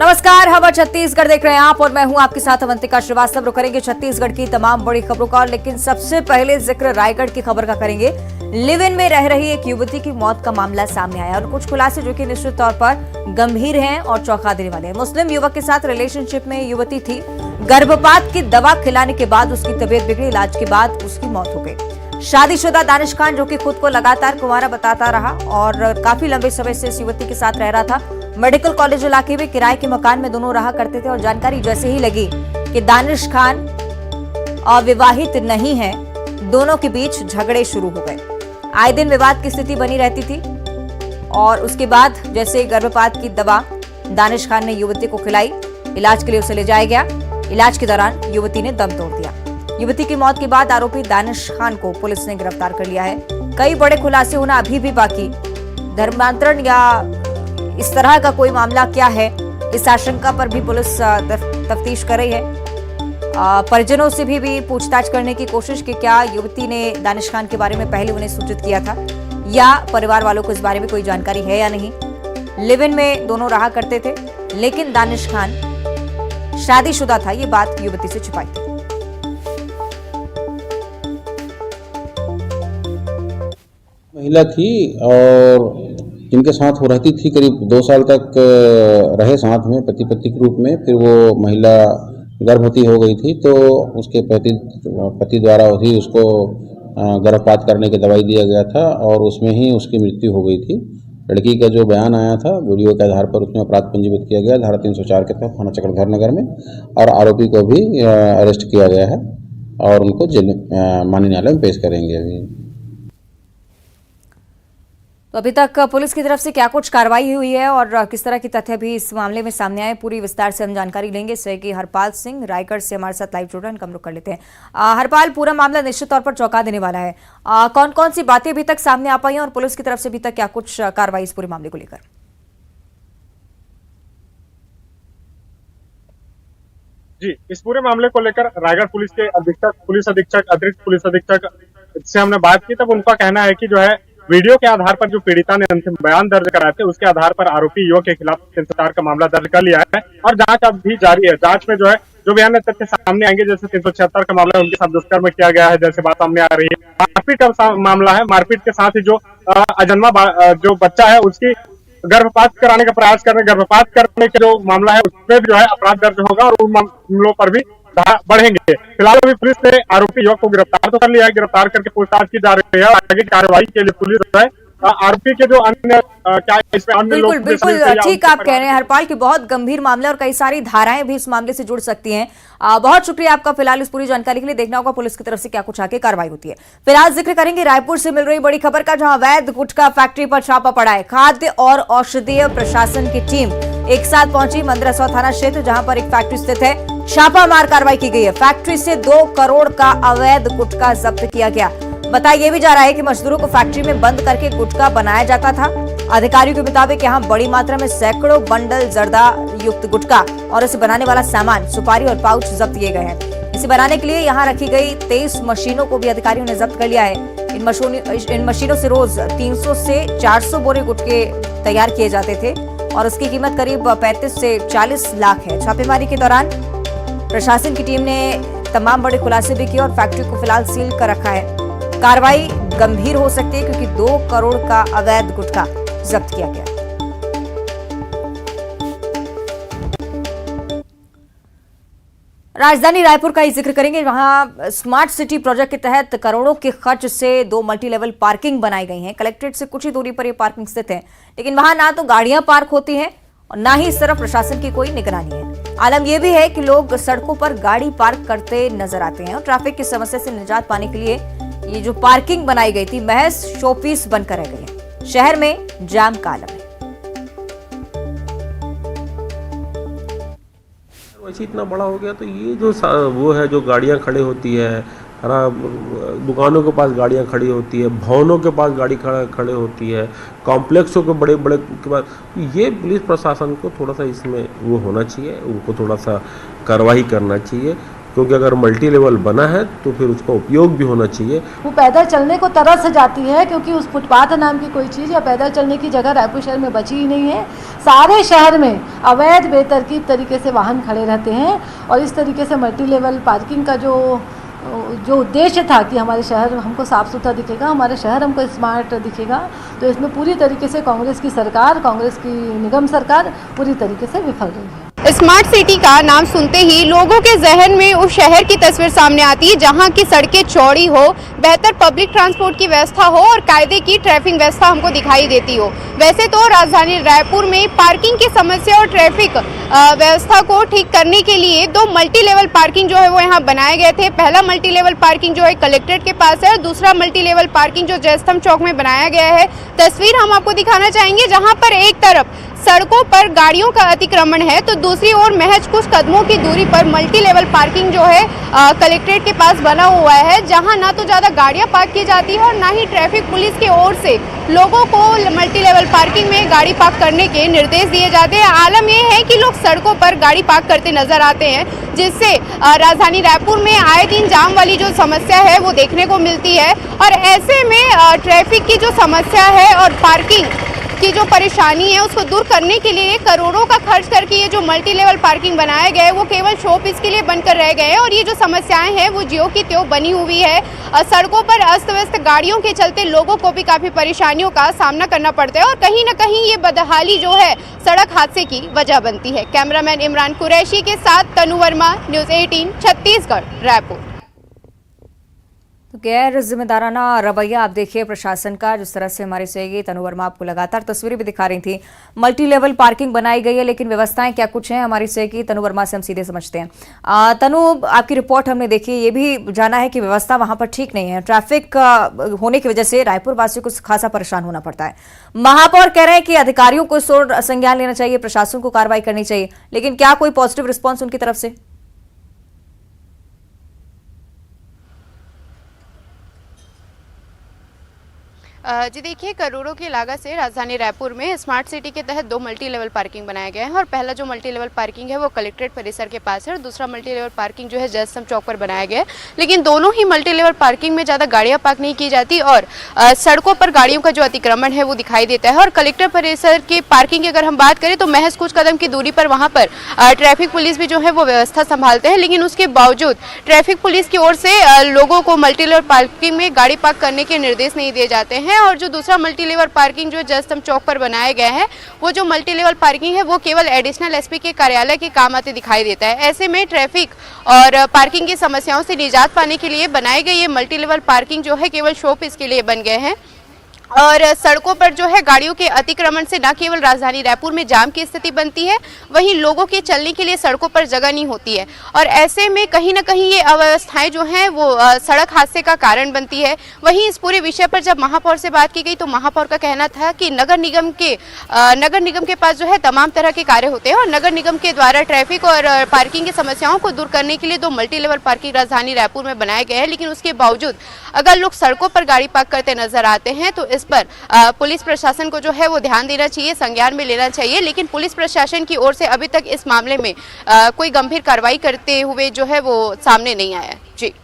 नमस्कार, हम छत्तीसगढ़ देख रहे हैं आप और मैं हूं आपके साथ अवंतिका श्रीवास्तव। रुक करेंगे छत्तीसगढ़ की तमाम बड़ी खबरों का, लेकिन सबसे पहले जिक्र रायगढ़ की खबर का करेंगे। लिव इन में रह रही एक युवती की मौत का मामला सामने आया और कुछ खुलासे जो कि निश्चित तौर पर गंभीर हैं और चौंका देने वाले हैं। मुस्लिम युवक के साथ रिलेशनशिप में युवती थी। गर्भपात की दवा खिलाने के बाद उसकी तबीयत बिगड़ी, इलाज के बाद उसकी मौत हो गई। शादीशुदा दानिश खान जो कि खुद को लगातार कुंवारा बताता रहा और काफी लंबे समय से इस युवती के साथ रह रहा था। मेडिकल कॉलेज इलाके में किराए के मकान में दोनों रहा करते थे और जानकारी जैसे ही लगी कि दानिश खान अविवाहित नहीं है, दोनों के बीच झगड़े शुरू हो गए। आए दिन विवाद की स्थिति बनी रहती थी और उसके बाद जैसे गर्भपात की दवा दानिश खान ने युवती को खिलाई, इलाज के लिए उसे ले जाया गया। इलाज के दौरान युवती ने दम तोड़ दिया। युवती की मौत के बाद आरोपी दानिश खान को पुलिस ने गिरफ्तार कर लिया है। कई बड़े खुलासे होना अभी भी बाकी। धर्मांतरण या इस तरह का कोई मामला क्या है, इस आशंका पर भी पुलिस तफ्तीश कर रही है। परिजनों से भी पूछताछ करने की कोशिश की क्या युवती ने दानिश खान के बारे में पहले उन्हें सूचित किया था या परिवार वालों को इस बारे में कोई जानकारी है या नहीं। लिव इन में दोनों रहा करते थे, लेकिन दानिश खान शादीशुदा था, ये बात युवती से छिपाई थी। महिला थी और जिनके साथ वो रहती थी, करीब 2 साल तक रहे साथ में पति पत्नी के रूप में। फिर वो महिला गर्भवती हो गई थी तो उसके पति द्वारा ही उसको गर्भपात करने की दवाई दिया गया था और उसमें ही उसकी मृत्यु हो गई थी। लड़की का जो बयान आया था वीडियो के आधार पर, उसमें अपराध पंजीबद्ध किया गया धारा 304 के तहत थाना चक्रधर नगर में, और आरोपी को भी अरेस्ट किया गया है और उनको माननीय न्यायालय में पेश करेंगे। अभी तो अभी तक पुलिस की तरफ से क्या कुछ कार्रवाई हुई है और किस तरह की तथ्य भी इस मामले में सामने आए, पूरी विस्तार से हम जानकारी लेंगे। सहयोगी हरपाल सिंह रायगढ़ से हमारे साथ लाइव जुड़ रहे हैं, हम रुक कर लेते हैं। हरपाल, पूरा मामला निश्चित तौर पर चौंका देने वाला है। कौन कौन सी बातें अभी तक सामने आ पाई हैं और पुलिस की तरफ से अभी तक क्या कुछ कार्रवाई इस पूरे मामले को लेकर? जी, इस पूरे मामले को लेकर रायगढ़ पुलिस के अतिरिक्त पुलिस अधीक्षक से हमने बात की, तब उनका कहना है कि जो है वीडियो के आधार पर जो पीड़िता ने अंतिम बयान दर्ज कराए थे, उसके आधार पर आरोपी युवक के खिलाफ 304 का मामला दर्ज कर लिया है और जांच अब भी जारी है। जांच में जो है जो बयान तथ्य सामने आएंगे, जैसे 376 का मामला उनके साथ दुष्कर्म किया गया है, जैसे बात सामने आ रही है। मारपीट का मामला है, मारपीट के साथ ही जो अजन्मा जो बच्चा है उसकी गर्भपात कराने का प्रयास करने, गर्भपात करने का जो मामला है उसमें भी जो है अपराध दर्ज होगा और उन मामलों पर भी बढ़ेंगे। फिलहाल अभी पुलिस ने आरोपी युवक को गिरफ्तार तो कर लिया है, गिरफ्तार करके पूछताछ की जा रही है। आगे कार्रवाई के लिए पुलिस जो है आरोपी के जो अन्य क्या इसमें अन्य लोग बिल्कुल ठीक आप कह रहे हैं हरपाल की बहुत गंभीर मामला और कई सारी धाराएं भी इस मामले से जुड़ सकती हैं। बहुत शुक्रिया आपका फिलहाल इस पूरी जानकारी के लिए। देखना होगा पुलिस की तरफ से क्या कुछ आगे कार्रवाई होती है। फिलहाल जिक्र करेंगे रायपुर से मिल रही बड़ी खबर का, जहां अवैध गुटखा फैक्ट्री पर छापा पड़ा है। खाद्य और औषधीय प्रशासन की टीम एक साथ पहुंची मंदरसौ थाना क्षेत्र, जहां पर एक फैक्ट्री स्थित है। छापामार कार्रवाई की गई है। फैक्ट्री से 2 करोड़ का अवैध गुटखा जब्त किया गया। बताया यह भी जा रहा है कि मजदूरों को फैक्ट्री में बंद करके गुटखा बनाया जाता था। अधिकारियों के मुताबिक यहां बड़ी मात्रा में सैकड़ों बंडल जर्दा युक्त गुटखा और इसे बनाने वाला सामान, सुपारी और पाउच जब्त किए गए हैं। इसे बनाने के लिए यहां रखी गई 23 मशीनों को भी अधिकारियों ने जब्त कर लिया है। इन मशीनों से रोज 300 से 400 बोरे गुटखे तैयार किए जाते थे और उसकी कीमत करीब 35 से 40 लाख है। छापेमारी के दौरान प्रशासन की टीम ने तमाम बड़े खुलासे भी किए और फैक्ट्री को फिलहाल सील कर रखा है। कार्रवाई गंभीर हो सकती है क्योंकि 2 करोड़ का अवैध गुटखा जब्त किया गया। राजधानी रायपुर का ही जिक्र करेंगे, वहां स्मार्ट सिटी प्रोजेक्ट के तहत करोड़ों के खर्च से 2 मल्टी लेवल पार्किंग बनाई गई हैं। कलेक्ट्रेट से कुछ ही दूरी पर यह पार्किंग स्थित है, लेकिन वहां ना तो गाड़ियां पार्क होती हैं और ना ही इस तरफ प्रशासन की कोई निगरानी है। आलम यह भी है कि लोग सड़कों पर गाड़ी पार्क करते नजर आते हैं और ट्रैफिक की समस्या से निजात पाने के लिए ये जो पार्किंग बनाई गई थी महज शोपीस बनकर रह गई है। शहर में जाम का आलम है। वैसे इतना बड़ा हो गया तो ये जो वो है, जो गाड़ियां खड़ी होती है, दुकानों के पास गाड़ियां खड़ी होती है, भवनों के पास गाड़ी खड़ी होती है, कॉम्प्लेक्सों के बड़े बड़े के पास, ये पुलिस प्रशासन को थोड़ा सा इसमें वो होना चाहिए, उनको थोड़ा सा कार्रवाई करना चाहिए क्योंकि अगर मल्टी लेवल बना है तो फिर उसका उपयोग भी होना चाहिए। वो पैदल चलने को तरस जाती है, क्योंकि उस फुटपाथ नाम की कोई चीज़ या पैदल चलने की जगह रायपुर शहर में बची ही नहीं है। सारे शहर में अवैध बेतरतीब तरीके से वाहन खड़े रहते हैं और इस तरीके से मल्टी लेवल पार्किंग का जो उद्देश्य था कि हमारे शहर हमको साफ़ सुथरा दिखेगा, हमारा शहर हमको स्मार्ट दिखेगा, तो इसमें पूरी तरीके से कांग्रेस की सरकार, कांग्रेस की निगम सरकार पूरी तरीके से विफल रही है। स्मार्ट सिटी का नाम सुनते ही लोगों के जहन में उस शहर की तस्वीर सामने आती है जहां की सड़कें चौड़ी हो, बेहतर पब्लिक ट्रांसपोर्ट की व्यवस्था हो और कायदे की ट्रैफिक व्यवस्था हमको दिखाई देती हो। वैसे तो राजधानी रायपुर में पार्किंग की समस्या और ट्रैफिक व्यवस्था को ठीक करने के लिए 2 मल्टी लेवल पार्किंग जो है वो यहाँ बनाए गए थे। पहला मल्टी लेवल पार्किंग जो है कलेक्ट्रेट के पास है और दूसरा मल्टी लेवल पार्किंग जो जयस्तंभ चौक में बनाया गया है। तस्वीर हम आपको दिखाना चाहेंगे जहाँ पर एक तरफ सड़कों पर गाड़ियों का अतिक्रमण है तो दूसरी ओर महज कुछ कदमों की दूरी पर मल्टी लेवल पार्किंग जो है कलेक्ट्रेट के पास बना हुआ है, जहां ना तो ज़्यादा गाड़ियां पार्क की जाती है और ना ही ट्रैफिक पुलिस की ओर से लोगों को मल्टी लेवल पार्किंग में गाड़ी पार्क करने के निर्देश दिए जाते हैं। आलम यह है कि लोग सड़कों पर गाड़ी पार्क करते नजर आते हैं, जिससे राजधानी रायपुर में आए दिन जाम वाली जो समस्या है वो देखने को मिलती है। और ऐसे में ट्रैफिक की जो समस्या है और पार्किंग की जो परेशानी है उसको दूर करने के लिए करोड़ों का खर्च करके ये जो मल्टी लेवल पार्किंग बनाए गए वो केवल शो पीस के लिए बनकर रह गए हैं और ये जो समस्याएं हैं वो ज्यों की त्यों बनी हुई है। सड़कों पर अस्त व्यस्त गाड़ियों के चलते लोगों को भी काफ़ी परेशानियों का सामना करना पड़ता है और कहीं ना कहीं ये बदहाली जो है सड़क हादसे की वजह बनती है। कैमरामैन इमरान कुरैशी के साथ तनु वर्मा, न्यूज़ 18 छत्तीसगढ़, रायपुर। तो गैर जिम्मेदाराना रवैया आप देखिए प्रशासन का, जिस तरह से हमारे सहयोगी तनु वर्मा आपको लगातार तस्वीरें भी दिखा रही थी। मल्टी लेवल पार्किंग बनाई गई है, लेकिन व्यवस्थाएं क्या कुछ हैं हमारी सहयोगी तनु वर्मा से हम सीधे समझते हैं। तनु, आपकी रिपोर्ट हमने देखी, ये भी जाना है कि व्यवस्था वहां पर ठीक नहीं है। ट्रैफिक होने की वजह से रायपुर वासियों को खासा परेशान होना पड़ता है। महापौर कह रहे हैं कि अधिकारियों को इस ओर संज्ञान लेना चाहिए, प्रशासन को कार्रवाई करनी चाहिए, लेकिन क्या कोई पॉजिटिव रिस्पॉन्स उनकी तरफ से? जी देखिए, करोड़ों की लागत से राजधानी रायपुर में स्मार्ट सिटी के तहत 2 मल्टी लेवल पार्किंग बनाए गए हैं और पहला जो मल्टी लेवल पार्किंग है वो कलेक्ट्रेट परिसर के पास है और दूसरा मल्टी लेवल पार्किंग जो है जयस्तंभ चौक पर बनाया गया है। लेकिन दोनों ही मल्टी लेवल पार्किंग में ज़्यादा गाड़ियाँ पार्क नहीं की जाती और सड़कों पर गाड़ियों का जो अतिक्रमण है वो दिखाई देता है। और कलेक्टर परिसर की पार्किंग की अगर हम बात करें तो महज कुछ कदम की दूरी पर वहाँ पर ट्रैफिक पुलिस भी जो है वो व्यवस्था संभालते हैं, लेकिन उसके बावजूद ट्रैफिक पुलिस की ओर से लोगों को मल्टी लेवल पार्किंग में गाड़ी पार्क करने के निर्देश नहीं दिए जाते हैं। और जो दूसरा मल्टी लेवल पार्किंग जो जयस्तंभ चौक पर बनाया गया है वो जो मल्टी लेवल पार्किंग है वो केवल एडिशनल एसपी के कार्यालय के काम आते दिखाई देता है। ऐसे में ट्रैफिक और पार्किंग की समस्याओं से निजात पाने के लिए बनाए गए ये मल्टी लेवल पार्किंग जो है केवल शो पीस के लिए बन गए हैं और सड़कों पर जो है गाड़ियों के अतिक्रमण से न केवल राजधानी रायपुर में जाम की स्थिति बनती है, वहीं लोगों के चलने के लिए सड़कों पर जगह नहीं होती है और ऐसे में कहीं ना कहीं ये अव्यवस्थाएं जो हैं वो सड़क हादसे का कारण बनती है। वहीं इस पूरे विषय पर जब महापौर से बात की गई तो महापौर का कहना था कि नगर निगम के पास जो है तमाम तरह के कार्य होते हैं और नगर निगम के द्वारा ट्रैफिक और पार्किंग की समस्याओं को दूर करने के लिए 2 मल्टी लेवल पार्किंग राजधानी रायपुर में बनाए गए हैं। लेकिन उसके बावजूद अगर लोग सड़कों पर गाड़ी पार्क करते नजर आते हैं तो इस पर पुलिस प्रशासन को जो है वो ध्यान देना चाहिए, संज्ञान में लेना चाहिए। लेकिन पुलिस प्रशासन की ओर से अभी तक इस मामले में कोई गंभीर कार्रवाई करते हुए जो है वो सामने नहीं आया। जी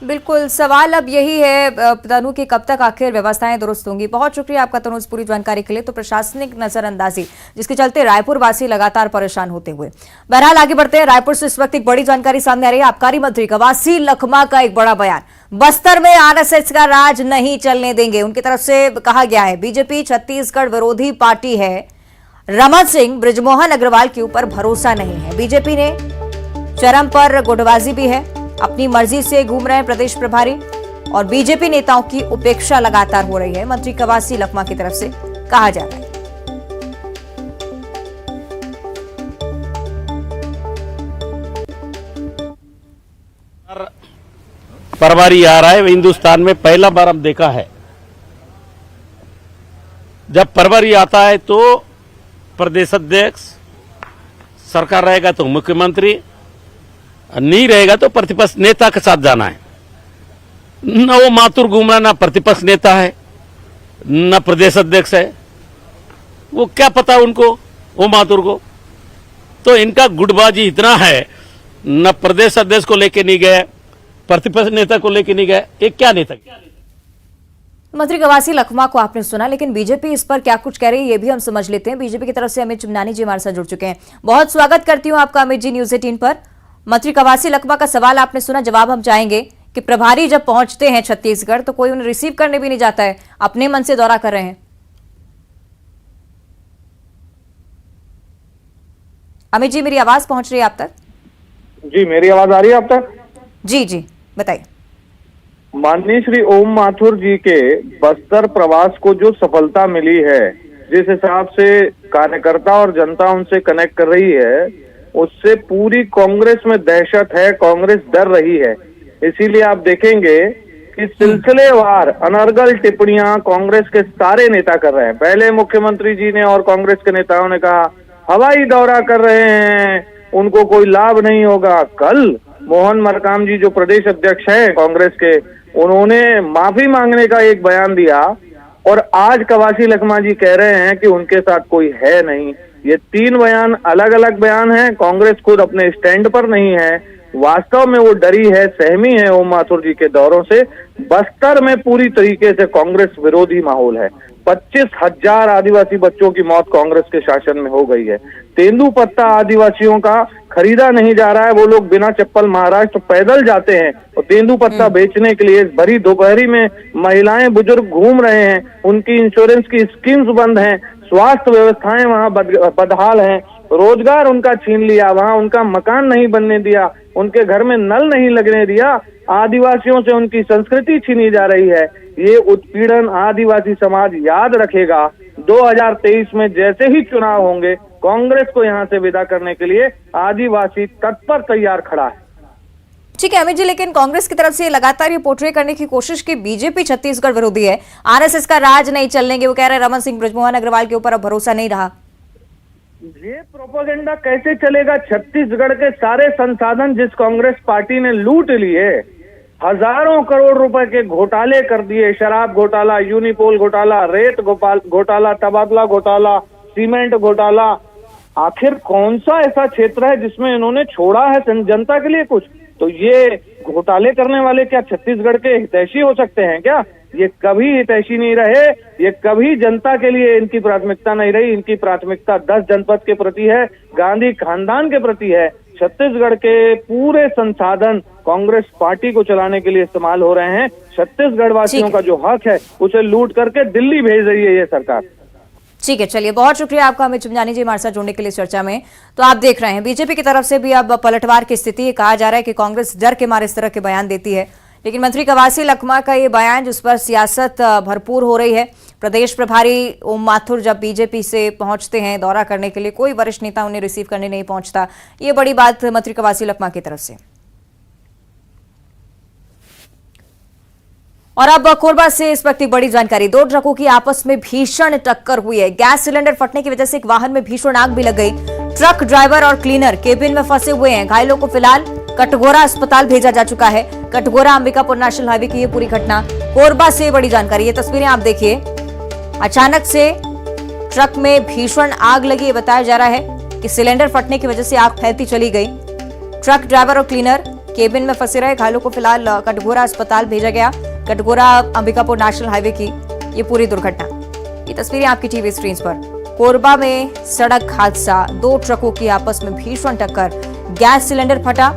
बिल्कुल, सवाल अब यही है तनु कि कब तक आखिर व्यवस्थाएं दुरुस्त होंगी। बहुत शुक्रिया आपका तनु इस पूरी जानकारी के लिए। तो प्रशासनिक नजरअंदाजी जिसके चलते रायपुर वासी लगातार परेशान होते हुए। बहरहाल आगे बढ़ते हैं। रायपुर से इस वक्त एक बड़ी जानकारी सामने आ रही है। आबकारी मंत्री कवासी लखमा का एक बड़ा बयान, बस्तर में आरएसएस का राज नहीं चलने देंगे। उनकी तरफ से कहा गया है बीजेपी छत्तीसगढ़ विरोधी पार्टी है, रमन सिंह बृजमोहन अग्रवाल के ऊपर भरोसा नहीं है। बीजेपी ने चरम पर गुटबाजी भी है, अपनी मर्जी से घूम रहे हैं प्रदेश प्रभारी और बीजेपी नेताओं की उपेक्षा लगातार हो रही है। मंत्री कवासी लखमा की तरफ से कहा जा रहा है। परवारी आ रहा है, हिंदुस्तान में पहला बार हम देखा है। जब परवारी आता है तो प्रदेश अध्यक्ष, सरकार रहेगा तो मुख्यमंत्री, नहीं रहेगा तो प्रतिपक्ष नेता के साथ जाना है। न वो मातुर घूम रहा, ना प्रतिपक्ष नेता है, न प्रदेश अध्यक्ष है। वो क्या पता उनको, वो मातुर को। तो इनका गुटबाजी इतना है न प्रदेश अध्यक्ष को लेके नहीं गए, प्रतिपक्ष नेता को लेके नहीं गए। ये क्या नेता? मंत्री कवासी लखमा को आपने सुना, लेकिन बीजेपी इस पर क्या कुछ कह रही है ये भी हम समझ लेते हैं। बीजेपी की तरफ से अमित चिमनानी जी हमारे साथ जुड़ चुके हैं। बहुत स्वागत करती हूं आपका अमित जी न्यूज 18 पर। मंत्री कवासी लखमा का सवाल आपने सुना, जवाब हम चाहेंगे कि प्रभारी जब पहुंचते हैं छत्तीसगढ़ तो कोई उन्हें रिसीव करने भी नहीं जाता है, अपने मन से दौरा कर रहे हैं। अमित जी, मेरी आवाज पहुंच रही है आप तक? जी, मेरी आवाज आ रही है आप तक? जी जी, बताइए। माननीय श्री ओम माथुर जी के बस्तर प्रवास को जो सफलता मिली है, जिस हिसाब से कार्यकर्ता और जनता उनसे कनेक्ट कर रही है, उससे पूरी कांग्रेस में दहशत है, कांग्रेस डर रही है। इसीलिए आप देखेंगे कि सिलसिलेवार अनर्गल टिप्पणियां कांग्रेस के सारे नेता कर रहे हैं। पहले मुख्यमंत्री जी ने और कांग्रेस के नेताओं ने कहा हवाई दौरा कर रहे हैं, उनको कोई लाभ नहीं होगा। कल मोहन मरकाम जी जो प्रदेश अध्यक्ष हैं कांग्रेस के, उन्होंने माफी मांगने का एक बयान दिया और आज कवासी लखमा जी कह रहे हैं कि उनके साथ कोई है नहीं। ये तीन बयान अलग अलग बयान हैं। कांग्रेस खुद अपने स्टैंड पर नहीं है, वास्तव में वो डरी है, सहमी है ओम माथुर जी के दौरों से। बस्तर में पूरी तरीके से कांग्रेस विरोधी माहौल है। 25,000 आदिवासी बच्चों की मौत कांग्रेस के शासन में हो गई है। तेंदुपत्ता आदिवासियों का खरीदा नहीं जा रहा है, वो लोग बिना चप्पल महाराष्ट्र पैदल जाते हैं और तेंदुपत्ता बेचने के लिए भरी दोपहरी में महिलाएं बुजुर्ग घूम रहे हैं। उनकी इंश्योरेंस की स्कीम्स बंद हैं, स्वास्थ्य व्यवस्थाएं वहां बदहाल हैं, रोजगार उनका छीन लिया, वहां उनका मकान नहीं बनने दिया, उनके घर में नल नहीं लगने दिया, आदिवासियों से उनकी संस्कृति छीनी जा रही है। ये उत्पीड़न आदिवासी समाज याद रखेगा। 2023 में जैसे ही चुनाव होंगे, कांग्रेस को यहां से विदा करने के लिए आदिवासी तत्पर तैयार खड़ा है। ठीक है अमित जी, लेकिन कांग्रेस की तरफ से लगातार ये पोर्ट्रे करने की कोशिश की बीजेपी छत्तीसगढ़ विरोधी है, आरएसएस का राज नहीं चलने के। वो कह रहे हैं रमन सिंह ब्रजमोहन अग्रवाल के ऊपर अब भरोसा नहीं रहा। ये प्रोपेगेंडा कैसे चलेगा? छत्तीसगढ़ के सारे संसाधन जिस कांग्रेस पार्टी ने लूट लिए, हजारों करोड़ रुपए के घोटाले कर दिए, शराब घोटाला, यूनिपोल घोटाला, रेत घोटाला, तबादला घोटाला, सीमेंट घोटाला। आखिर कौन सा ऐसा क्षेत्र है जिसमें इन्होंने छोड़ा है जनता के लिए कुछ? तो ये घोटाले करने वाले क्या छत्तीसगढ़ के हितैषी हो सकते हैं क्या? ये कभी हितैषी नहीं रहे, ये कभी जनता के लिए इनकी प्राथमिकता नहीं रही। इनकी प्राथमिकता 10 जनपद के प्रति है, गांधी खानदान के प्रति है। छत्तीसगढ़ के पूरे संसाधन कांग्रेस पार्टी को चलाने के लिए इस्तेमाल हो रहे हैं। छत्तीसगढ़ वासियों का जो हक है उसे लूट करके दिल्ली भेज रही है ये सरकार। ठीक है, चलिए बहुत शुक्रिया आपका अमित चिमनानी जी हमारे साथ जुड़ने के लिए चर्चा में। तो आप देख रहे हैं बीजेपी की तरफ से भी अब पलटवार की स्थिति। कहा जा रहा है कि कांग्रेस डर के मारे इस तरह के बयान देती है, लेकिन मंत्री कवासी लखमा का ये बयान जिस पर सियासत भरपूर हो रही है। प्रदेश प्रभारी ओम माथुर जब बीजेपी से पहुंचते हैं दौरा करने के लिए, कोई वरिष्ठ नेता उन्हें रिसीव करने नहीं पहुंचता। ये बड़ी बात मंत्री कवासी लखमा की तरफ से। और अब कोरबा से इस वक्त एक बड़ी जानकारी। 2 ट्रकों की आपस में भीषण टक्कर हुई है। गैस सिलेंडर फटने की वजह से एक वाहन में भीषण आग भी लग गई। ट्रक ड्राइवर और क्लीनर केबिन में फंसे हुए हैं। घायलों को फिलहाल कटघोरा अस्पताल भेजा जा चुका है। कटघोरा अंबिकापुर नेशनल हाईवे की ये पूरी घटना। कोरबा से बड़ी जानकारी, ये तस्वीरें आप देखिए। अचानक से ट्रक में भीषण आग लगी। बताया जा रहा है कि सिलेंडर फटने की वजह से आग फैलती चली गई। ट्रक ड्राइवर और क्लीनर केबिन में फंसे रहे। घायलों को फिलहाल कटघोरा अस्पताल भेजा गया। कटघोरा अंबिकापुर नेशनल हाईवे की ये पूरी दुर्घटना। ये तस्वीरें आपकी टीवी स्क्रीन पर। कोरबा में सड़क हादसा, 2 ट्रकों की आपस में भीषण टक्कर, गैस सिलेंडर फटा,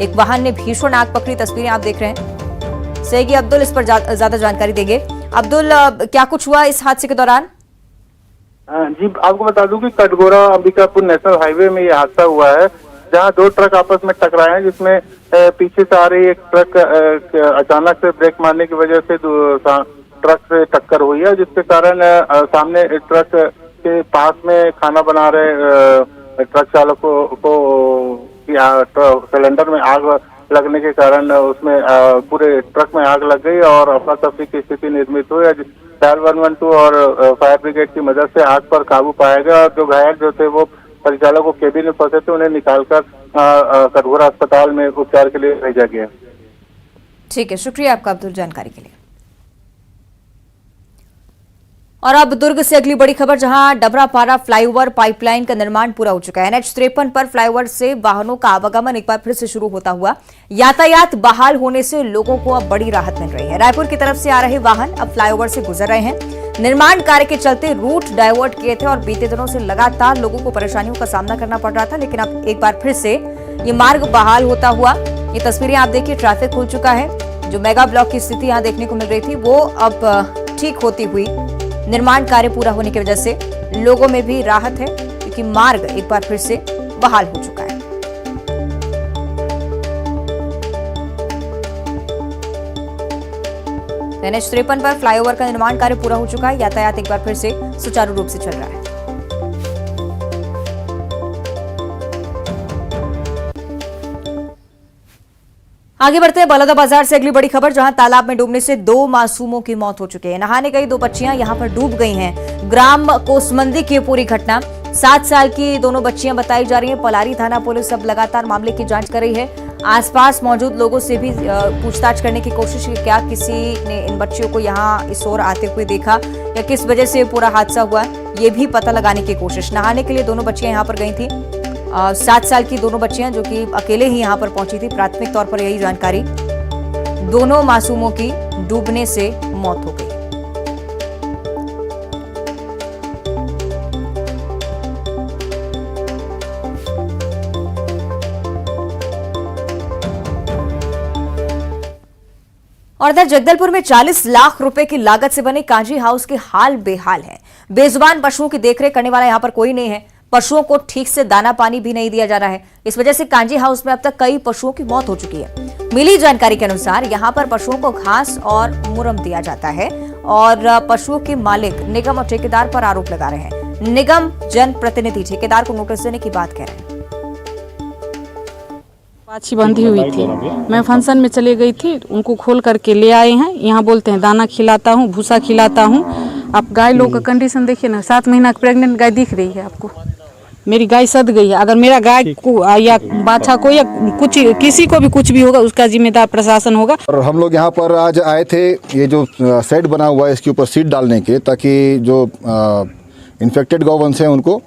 एक वाहन ने भीषण आग पकड़ी। तस्वीरें आप देख रहे हैं। सैगी अब्दुल इस पर ज्यादा जानकारी देंगे। अब्दुल, क्या कुछ हुआ इस हादसे के दौरान? जी, आपको बता दूं कि कटघोरा अंबिकापुर नेशनल हाईवे में ये हादसा हुआ है, जहां 2 ट्रक आपस में टकराए हैं, जिसमें पीछे से आ रही एक ट्रक अचानक से ब्रेक मारने की वजह से ट्रक से टक्कर हुई है, जिसके कारण सामने ट्रक के पास में खाना बना रहे ट्रक चालकों को सिलेंडर में आग लगने के कारण उसमें पूरे ट्रक में आग लग गई और अफरा तफरी की स्थिति निर्मित हुई। डायल 112 और फायर ब्रिगेड की मदद से आग पर काबू पाया गया और जो घायल जो थे वो परिचालक को केबिन में फंसे थे, उन्हें निकालकर कटघोरा अस्पताल में उपचार के लिए भेजा गया। ठीक है, शुक्रिया आपका अब्दुल जानकारी के लिए। और अब दुर्ग से अगली बड़ी खबर, जहां डबरापारा फ्लाईओवर पाइपलाइन का निर्माण पूरा हो चुका है। NH-53 पर फ्लाईओवर से वाहनों का आवागमन एक बार फिर से शुरू होता हुआ यातायात बहाल होने से लोगों को अब बड़ी राहत मिल रही है। रायपुर की तरफ से आ रहे वाहन अब फ्लाईओवर से गुजर रहे हैं। निर्माण कार्य के चलते रूट डायवर्ट किए थे और बीते दिनों से लगातार लोगों को परेशानियों का सामना करना पड़ रहा था, लेकिन अब एक बार फिर से ये मार्ग बहाल होता हुआ, ये तस्वीरें आप देखिए, ट्रैफिक खुल चुका है। जो मेगा ब्लॉक की स्थिति यहाँ देखने को मिल रही थी वो अब ठीक होती हुई निर्माण कार्य पूरा होने की वजह से लोगों में भी राहत है, क्योंकि मार्ग एक बार फिर से बहाल हो चुका है। NH-53 पर फ्लाईओवर का निर्माण कार्य पूरा हो चुका है। यातायात एक बार फिर से सुचारू रूप से चल रहा है। आगे बढ़ते हैं बलौदाबाजार से अगली बड़ी खबर, जहां तालाब में डूबने से 2 मासूमों की मौत हो चुकी है। नहाने गई 2 बच्चियां यहां पर डूब गई हैं। ग्राम कोसमंदी की पूरी घटना, 7 साल की दोनों बच्चियां बताई जा रही हैं। पलारी थाना पुलिस अब लगातार मामले की जांच कर रही है। आसपास मौजूद लोगों से भी पूछताछ करने की कोशिश की, क्या किसी ने इन बच्चियों को यहां इस ओर आते हुए देखा या किस वजह से पूरा हादसा हुआ, ये भी पता लगाने की कोशिश। नहाने के लिए दोनों बच्चियां यहां पर गई थी। 7 साल की दोनों बच्चियां जो कि अकेले ही यहां पर पहुंची थी। प्राथमिक तौर पर यही जानकारी, दोनों मासूमों की डूबने से मौत हो गई। और इधर जगदलपुर में 40 लाख रुपए की लागत से बने कांजी हाउस के हाल बेहाल है। बेजुबान पशुओं की देखरेख करने वाला यहां पर कोई नहीं है। पशुओं को ठीक से दाना पानी भी नहीं दिया जा रहा है। इस वजह से कांजी हाउस में अब तक कई पशुओं की मौत हो चुकी है। मिली जानकारी के अनुसार यहां पर पशुओं को घास और मुरम दिया जाता है और पशुओं के मालिक निगम और ठेकेदार पर आरोप लगा रहे हैं। निगम जनप्रतिनिधि ठेकेदार को नोटिस देने की बात कह रहे हैं। बाछी बंधी हुई थी, मैं फंक्शन में चली गई थी, उनको खोल करके ले आए हैं। यहाँ बोलते हैं दाना खिलाता हूँ, भूसा खिलाता हूँ। आप गाय लोग का कंडीशन देखिए ना, 7 महीना की प्रेग्नेंट गाय दिख रही है आपको। मेरी गाय सद गई है। अगर मेरा गाय को या बाछा को या कुछ किसी को भी कुछ भी होगा, उसका जिम्मेदार प्रशासन होगा। और हम लोग यहाँ पर आज आए थे, ये जो सेट बना हुआ है इसके ऊपर सीट डालने के, ताकि जो इन्फेक्टेड गौवंश हैं उनको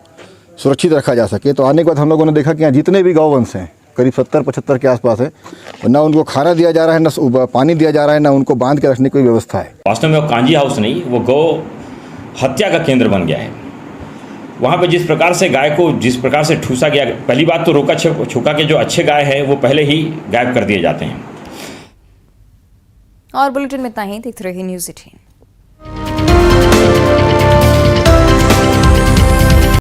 सुरक्षित रखा जा सके। तो आने के बाद हम लोगों ने देखा कि यहाँ जितने भी गौवंश हैं करीब 70-75 के आसपास है, ना उनको खाना दिया जा रहा है, ना पानी दिया जा रहा है, ना उनको बांध के रखने की कोई व्यवस्था है। वास्तव में वो कांजी हाउस नहीं, वो गौ हत्या का केंद्र बन गया है। वहाँ पे जिस प्रकार से गाय को जिस प्रकार से ठूसा गया, पहली बात तो रोका छुका के जो अच्छे गाय है वो पहले ही गायब कर दिए जाते हैं। और बुलेटिन में इतना ही। देखते रहिए न्यूज़ 18।